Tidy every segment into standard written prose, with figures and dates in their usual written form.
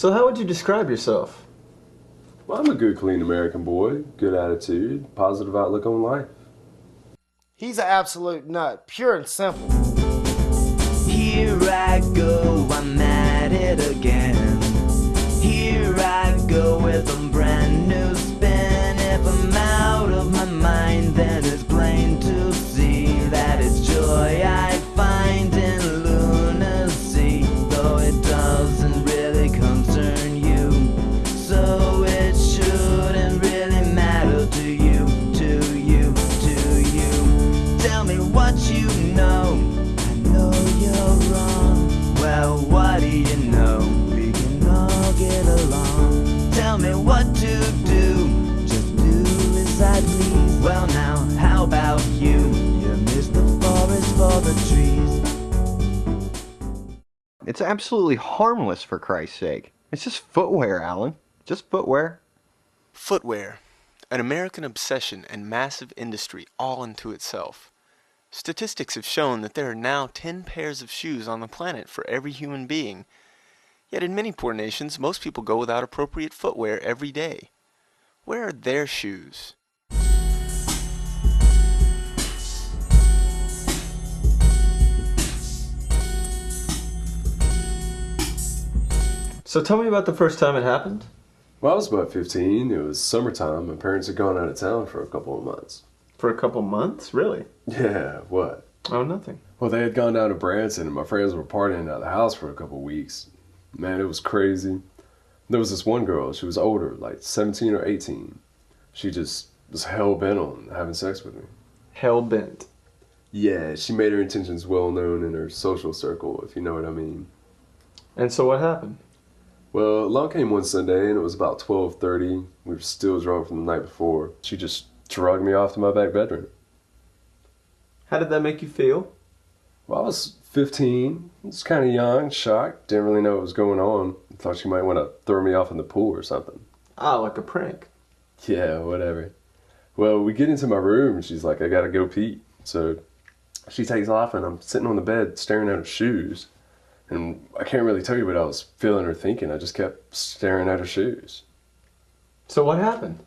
So how would you describe yourself? Well, I'm a good, clean American boy. Good attitude, positive outlook on life. He's an absolute nut, pure and simple. Here I go, I'm at it again. Here I go with a brand new spin. If I'm out of my mind, then it's plain to see that it's joy I find in lunacy. Though it doesn't really concern you, so it shouldn't really matter to you, to you, to you. Tell me what you know. I know you're wrong. Well, what do you know? We can all get along. Tell me what to do. Just do as I please. Well, now, how about you? You miss the forest for the trees. It's absolutely harmless, for Christ's sake. It's just footwear, Alan. Just footwear. Footwear, an American obsession and massive industry all unto itself. Statistics have shown that there are now 10 pairs of shoes on the planet for every human being. Yet in many poor nations, most people go without appropriate footwear every day. Where are their shoes? So tell me about the first time it happened. Well, I was about 15. It was summertime. My parents had gone out of town for a couple of months. For a couple months? Really? Yeah, what? Oh, nothing. Well, they had gone down to Branson, and my friends were partying at the house for a couple of weeks. Man, it was crazy. There was this one girl. She was older, like 17 or 18. She just was hell-bent on having sex with me. Hell-bent? Yeah, she made her intentions well known in her social circle, if you know what I mean. And so what happened? Well, along came one Sunday, and it was about 12:30. We were still drunk from the night before. She just drugged me off to my back bedroom. How did that make you feel? Well, I was 15. I was kind of young, shocked. Didn't really know what was going on. Thought she might want to throw me off in the pool or something. Ah, like a prank. Yeah, whatever. Well, we get into my room, and she's like, I gotta go pee. So she takes off, and I'm sitting on the bed staring at her shoes. And I can't really tell you what I was feeling or thinking. I just kept staring at her shoes. So what happened?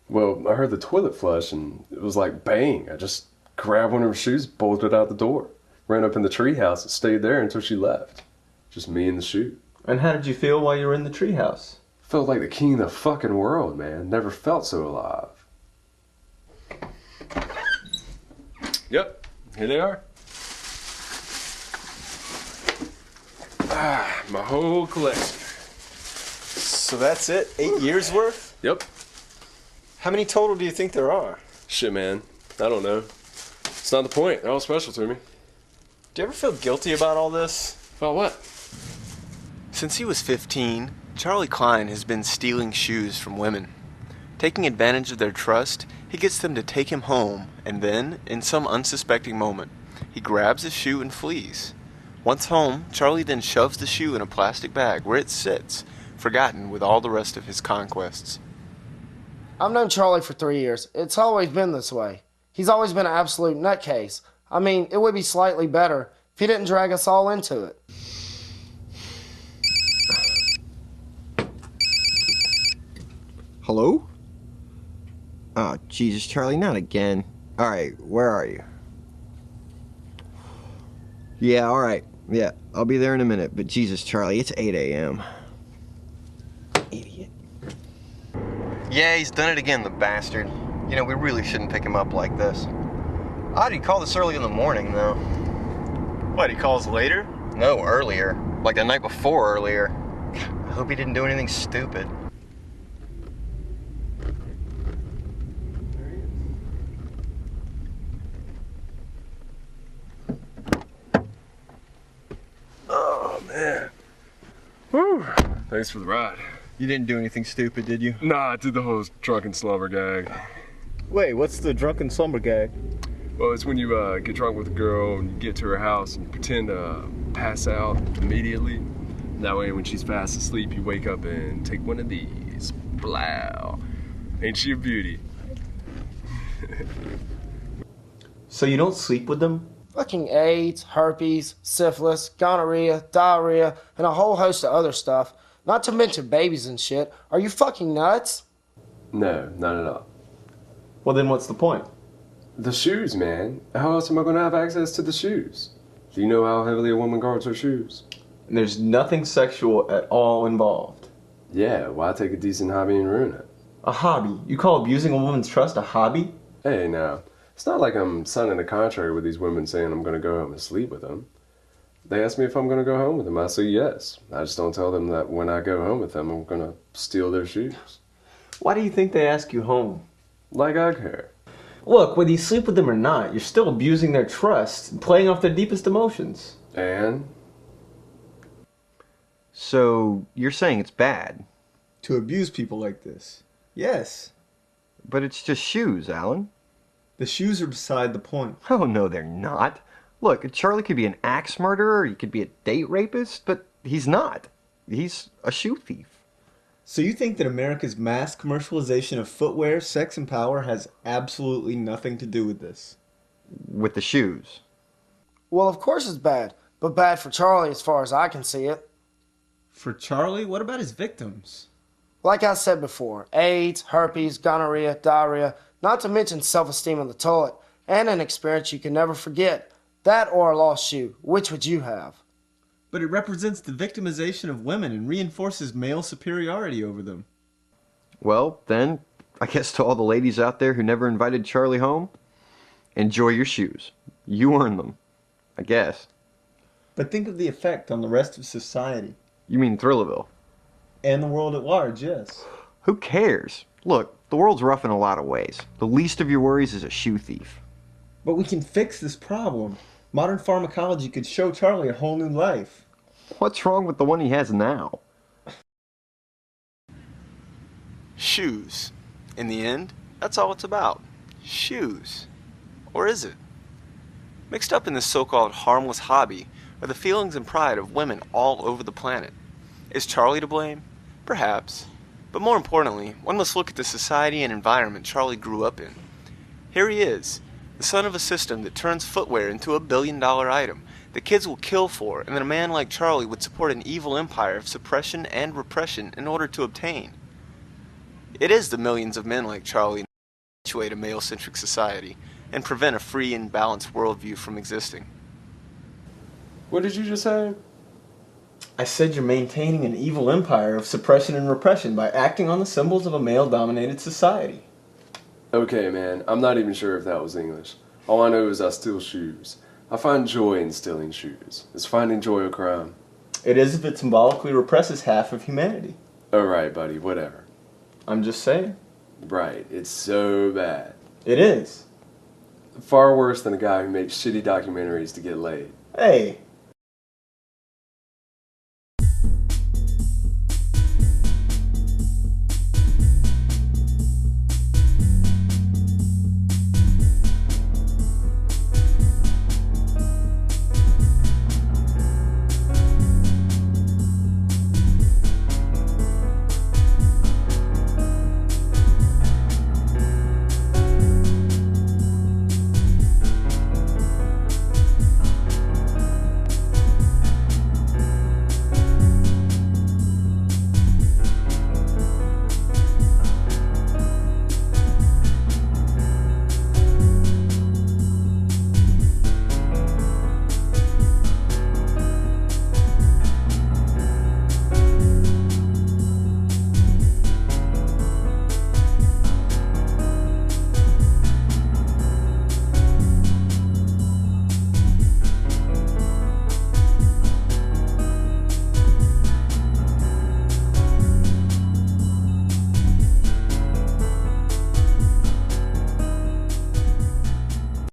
Well, I heard the toilet flush, and it was like bang. I just grabbed one of her shoes, bolted out the door, ran up in the treehouse, and stayed there until she left. Just me and the shoe. And how did you feel while you were in the treehouse? Felt like the king of the fucking world, man. Never felt so alive. Yep, here they are. Ah, my whole collection. So that's it? 8 years worth? Yep. How many total do you think there are? Shit, man. I don't know. It's not the point. They're all special to me. Do you ever feel guilty about all this? About what? Since he was 15, Charlie Klein has been stealing shoes from women. Taking advantage of their trust, he gets them to take him home, and then, in some unsuspecting moment, he grabs a shoe and flees. Once home, Charlie then shoves the shoe in a plastic bag where it sits, forgotten with all the rest of his conquests. I've known Charlie for 3 years. It's always been this way. He's always been an absolute nutcase. I mean, it would be slightly better if he didn't drag us all into it. Hello? Oh, Jesus, Charlie, not again. Alright, where are you? Yeah, alright. Yeah, I'll be there in a minute. But Jesus, Charlie, it's 8 a.m. Idiot. Yeah, he's done it again, the bastard. You know, we really shouldn't pick him up like this. Odd he called this early in the morning, though. What, he calls later? No, earlier. Like the night before earlier. I hope he didn't do anything stupid. Oh, man. Whew. Thanks for the ride. You didn't do anything stupid, did you? Nah, I did the whole drunken slumber gag. Wait, what's the drunken slumber gag? Well, it's when you get drunk with a girl and you get to her house and you pretend to pass out immediately. That way, when she's fast asleep, you wake up and take one of these. Blow. Ain't she a beauty? So you don't sleep with them? Fucking AIDS, herpes, syphilis, gonorrhea, diarrhea, and a whole host of other stuff. Not to mention babies and shit. Are you fucking nuts? No, not at all. Well, then what's the point? The shoes, man. How else am I going to have access to the shoes? Do you know how heavily a woman guards her shoes? And there's nothing sexual at all involved. Yeah, why take a decent hobby and ruin it? A hobby? You call abusing a woman's trust a hobby? Hey, now, it's not like I'm signing a contract with these women saying I'm going to go home and sleep with them. They ask me if I'm going to go home with them. I say yes. I just don't tell them that when I go home with them, I'm going to steal their shoes. Why do you think they ask you home? Like I care. Look, whether you sleep with them or not, you're still abusing their trust and playing off their deepest emotions. And? So, you're saying it's bad? To abuse people like this? Yes. But it's just shoes, Alan. The shoes are beside the point. Oh, no, they're not. Look, Charlie could be an axe murderer, he could be a date rapist, but he's not. He's a shoe thief. So you think that America's mass commercialization of footwear, sex, and power has absolutely nothing to do with this? With the shoes. Well, of course it's bad, but bad for Charlie as far as I can see it. For Charlie? What about his victims? Like I said before, AIDS, herpes, gonorrhea, diarrhea, not to mention self-esteem in the toilet, and an experience you can never forget. That or a lost shoe. Which would you have? But it represents the victimization of women and reinforces male superiority over them. Well, then, I guess to all the ladies out there who never invited Charlie home, enjoy your shoes. You earned them, I guess. But think of the effect on the rest of society. You mean Thrillerville? And the world at large, yes. Who cares? Look, the world's rough in a lot of ways. The least of your worries is a shoe thief. But we can fix this problem. Modern pharmacology could show Charlie a whole new life. What's wrong with the one he has now? Shoes. In the end, that's all it's about. Shoes. Or is it? Mixed up in this so-called harmless hobby are the feelings and pride of women all over the planet. Is Charlie to blame? Perhaps. But more importantly, one must look at the society and environment Charlie grew up in. Here he is, the son of a system that turns footwear into a billion-dollar item that kids will kill for, and that a man like Charlie would support an evil empire of suppression and repression in order to obtain. It is the millions of men like Charlie that perpetuate a male-centric society and prevent a free and balanced worldview from existing. What did you just say? I said you're maintaining an evil empire of suppression and repression by acting on the symbols of a male-dominated society. Okay, man, I'm not even sure if that was English. All I know is I steal shoes. I find joy in stealing shoes. Is finding joy a crime? It is if it symbolically represses half of humanity. Alright, buddy, whatever. I'm just saying. Right, it's so bad. It is. Far worse than a guy who makes shitty documentaries to get laid. Hey,